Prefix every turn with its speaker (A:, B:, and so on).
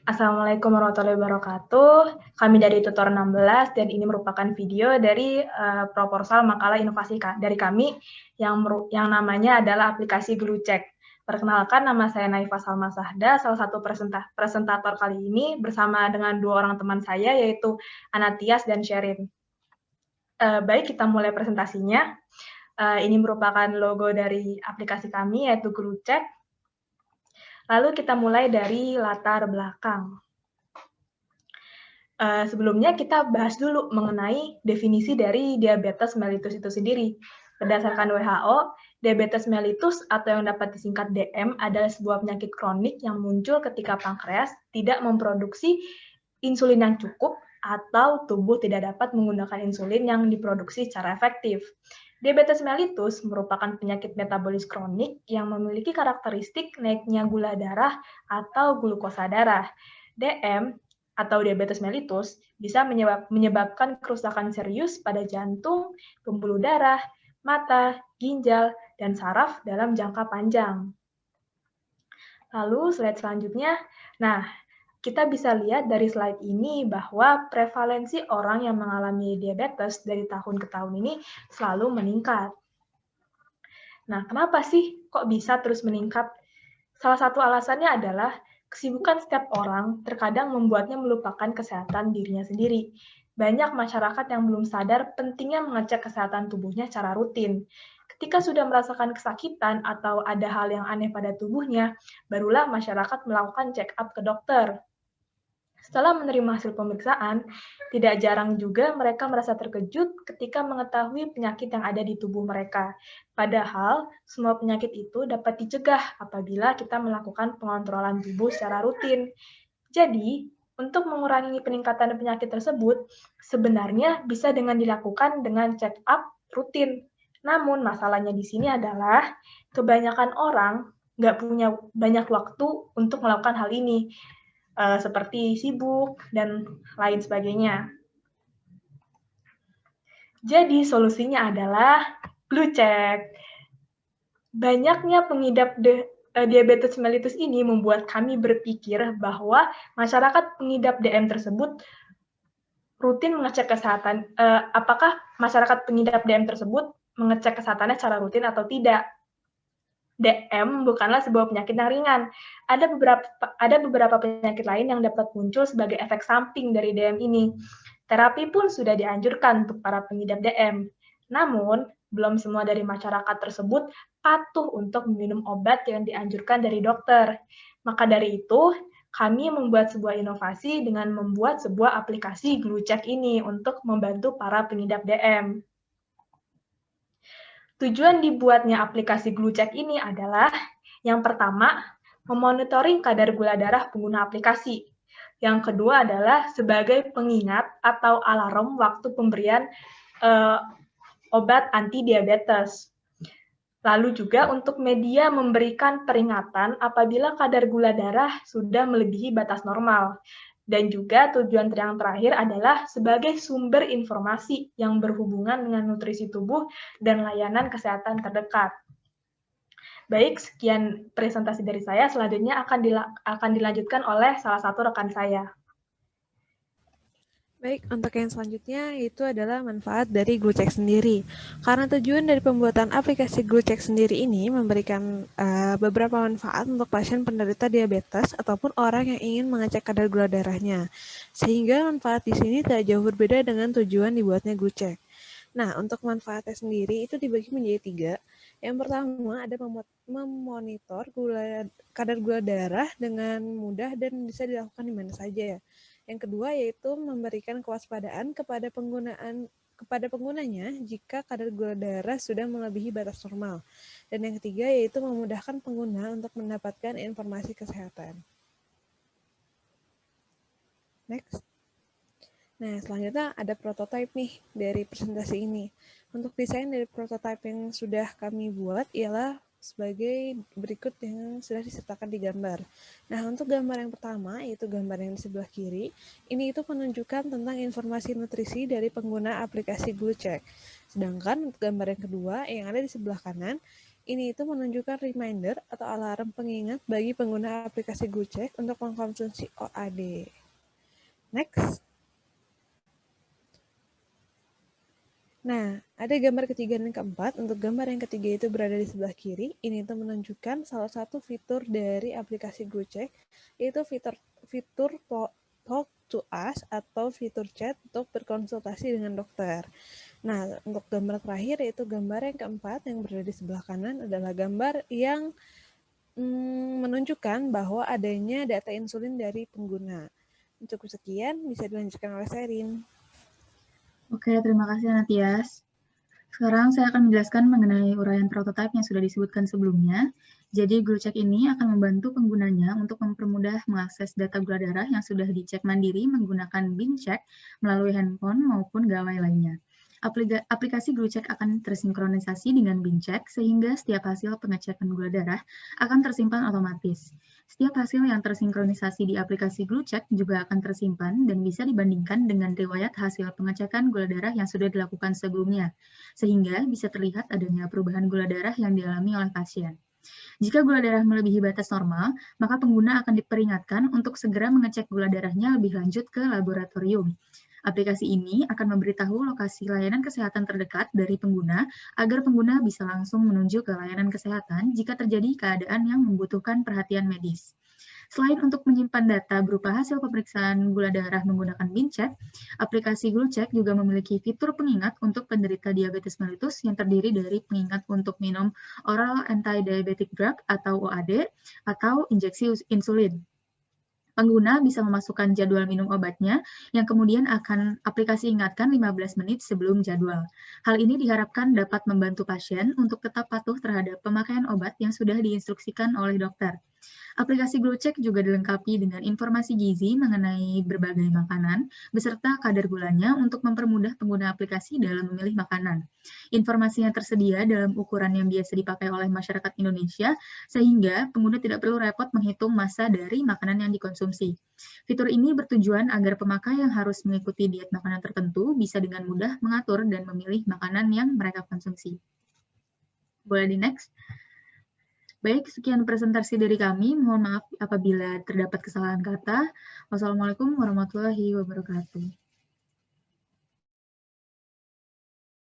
A: Assalamualaikum warahmatullahi wabarakatuh. Kami dari Tutor 16 dan ini merupakan video dari proposal makalah inovasi dari kami yang namanya adalah aplikasi GluCheck. Perkenalkan, nama saya Naifa Salma Sahda, salah satu presentator kali ini bersama dengan dua orang teman saya yaitu Anatias dan Sherin. Baik, kita mulai presentasinya. Ini merupakan logo dari aplikasi kami yaitu GluCheck. Lalu kita mulai dari latar belakang. Sebelumnya kita bahas dulu mengenai definisi dari diabetes mellitus itu sendiri. Berdasarkan WHO, diabetes mellitus atau yang dapat disingkat DM adalah sebuah penyakit kronik yang muncul ketika pankreas tidak memproduksi insulin yang cukup atau tubuh tidak dapat menggunakan insulin yang diproduksi secara efektif. Diabetes mellitus merupakan penyakit metabolis kronik yang memiliki karakteristik naiknya gula darah atau glukosa darah. DM atau diabetes mellitus bisa menyebabkan kerusakan serius pada jantung, pembuluh darah, mata, ginjal, dan saraf dalam jangka panjang. Lalu slide selanjutnya, nah kita bisa lihat dari slide ini bahwa prevalensi orang yang mengalami diabetes dari tahun ke tahun ini selalu meningkat. Nah, kenapa sih kok bisa terus meningkat? Salah satu alasannya adalah kesibukan setiap orang terkadang membuatnya melupakan kesehatan dirinya sendiri. Banyak masyarakat yang belum sadar pentingnya mengecek kesehatan tubuhnya secara rutin. Ketika sudah merasakan kesakitan atau ada hal yang aneh pada tubuhnya, barulah masyarakat melakukan check up ke dokter. Setelah menerima hasil pemeriksaan, tidak jarang juga mereka merasa terkejut ketika mengetahui penyakit yang ada di tubuh mereka. Padahal, semua penyakit itu dapat dicegah apabila kita melakukan pengontrolan tubuh secara rutin. Jadi, untuk mengurangi peningkatan penyakit tersebut, sebenarnya bisa dengan dilakukan dengan check up rutin. Namun, masalahnya di sini adalah kebanyakan orang nggak punya banyak waktu untuk melakukan hal ini seperti sibuk dan lain sebagainya. Jadi solusinya adalah GluCheck. Banyaknya pengidap diabetes mellitus ini membuat kami berpikir bahwa masyarakat pengidap DM tersebut rutin mengecek kesehatan, apakah masyarakat pengidap DM tersebut mengecek kesehatannya secara rutin atau tidak. DM bukanlah sebuah penyakit yang ringan. Ada beberapa penyakit lain yang dapat muncul sebagai efek samping dari DM ini. Terapi pun sudah dianjurkan untuk para pengidap DM. Namun, belum semua dari masyarakat tersebut patuh untuk meminum obat yang dianjurkan dari dokter. Maka dari itu, kami membuat sebuah inovasi dengan membuat sebuah aplikasi GluCheck ini untuk membantu para pengidap DM. Tujuan dibuatnya aplikasi GluCheck ini adalah yang pertama, memonitoring kadar gula darah pengguna aplikasi. Yang kedua adalah sebagai pengingat atau alarm waktu pemberian obat anti diabetes. Lalu juga untuk media memberikan peringatan apabila kadar gula darah sudah melebihi batas normal. Dan juga tujuan yang terakhir adalah sebagai sumber informasi yang berhubungan dengan nutrisi tubuh dan layanan kesehatan terdekat. Baik, sekian presentasi dari saya. Selanjutnya akan dilanjutkan oleh salah satu rekan saya.
B: Baik, untuk yang selanjutnya itu adalah manfaat dari GluCheck sendiri. Karena tujuan dari pembuatan aplikasi GluCheck sendiri ini memberikan beberapa manfaat untuk pasien penderita diabetes ataupun orang yang ingin mengecek kadar gula darahnya. Sehingga manfaat di sini tak jauh berbeda dengan tujuan dibuatnya GluCheck. Nah, untuk manfaatnya sendiri itu dibagi menjadi 3. Yang pertama ada memonitor kadar gula darah dengan mudah dan bisa dilakukan di mana saja. Yang kedua yaitu memberikan kewaspadaan kepada pengunanya jika kadar gula darah sudah melebihi batas normal. Dan yang ketiga yaitu memudahkan pengguna untuk mendapatkan informasi kesehatan. Next. Nah, selanjutnya ada prototipe nih dari presentasi ini. Untuk desain dari prototipe yang sudah kami buat ialah sebagai berikut yang sudah disertakan di gambar. Nah, untuk gambar yang pertama, yaitu gambar yang di sebelah kiri, ini itu menunjukkan tentang informasi nutrisi dari pengguna aplikasi GluCheck. Sedangkan untuk gambar yang kedua, yang ada di sebelah kanan, Ini itu menunjukkan reminder atau alarm pengingat bagi pengguna aplikasi GoCheck untuk mengkonsumsi OAD. Next. Nah, ada gambar ketiga dan keempat. Untuk gambar yang ketiga itu berada di sebelah kiri. Ini itu menunjukkan salah satu fitur dari aplikasi GoCheck, yaitu fitur Talk to Us atau fitur chat untuk berkonsultasi dengan dokter. Nah, untuk gambar terakhir yaitu gambar yang keempat yang berada di sebelah kanan adalah gambar yang menunjukkan bahwa adanya data insulin dari pengguna. Cukup sekian, bisa dilanjutkan oleh Sherin.
C: Oke, terima kasih Anatias. Sekarang saya akan menjelaskan mengenai uraian prototipe yang sudah disebutkan sebelumnya. Jadi GluCheck ini akan membantu penggunanya untuk mempermudah mengakses data gula darah yang sudah dicek mandiri menggunakan BinCheck melalui handphone maupun gawai lainnya. Aplikasi GluCheck akan tersinkronisasi dengan BinCheck sehingga setiap hasil pengecekan gula darah akan tersimpan otomatis. Setiap hasil yang tersinkronisasi di aplikasi GluCheck juga akan tersimpan dan bisa dibandingkan dengan riwayat hasil pengecekan gula darah yang sudah dilakukan sebelumnya, sehingga bisa terlihat adanya perubahan gula darah yang dialami oleh pasien. Jika gula darah melebihi batas normal, maka pengguna akan diperingatkan untuk segera mengecek gula darahnya lebih lanjut ke laboratorium. Aplikasi ini akan memberitahu lokasi layanan kesehatan terdekat dari pengguna agar pengguna bisa langsung menuju ke layanan kesehatan jika terjadi keadaan yang membutuhkan perhatian medis. Selain untuk menyimpan data berupa hasil pemeriksaan gula darah menggunakan BinCheck, aplikasi GluCheck juga memiliki fitur pengingat untuk penderita diabetes mellitus yang terdiri dari pengingat untuk minum oral anti-diabetic drug atau OAD atau injeksi insulin. Pengguna bisa memasukkan jadwal minum obatnya yang kemudian akan aplikasi ingatkan 15 menit sebelum jadwal. Hal ini diharapkan dapat membantu pasien untuk tetap patuh terhadap pemakaian obat yang sudah diinstruksikan oleh dokter. Aplikasi GluCheck juga dilengkapi dengan informasi gizi mengenai berbagai makanan beserta kadar gulanya untuk mempermudah pengguna aplikasi dalam memilih makanan. Informasi yang tersedia dalam ukuran yang biasa dipakai oleh masyarakat Indonesia sehingga pengguna tidak perlu repot menghitung massa dari makanan yang dikonsumsi. Fitur ini bertujuan agar pemakai yang harus mengikuti diet makanan tertentu bisa dengan mudah mengatur dan memilih makanan yang mereka konsumsi. Boleh di next? Baik, sekian presentasi dari kami. Mohon maaf apabila terdapat kesalahan kata. Wassalamualaikum warahmatullahi wabarakatuh.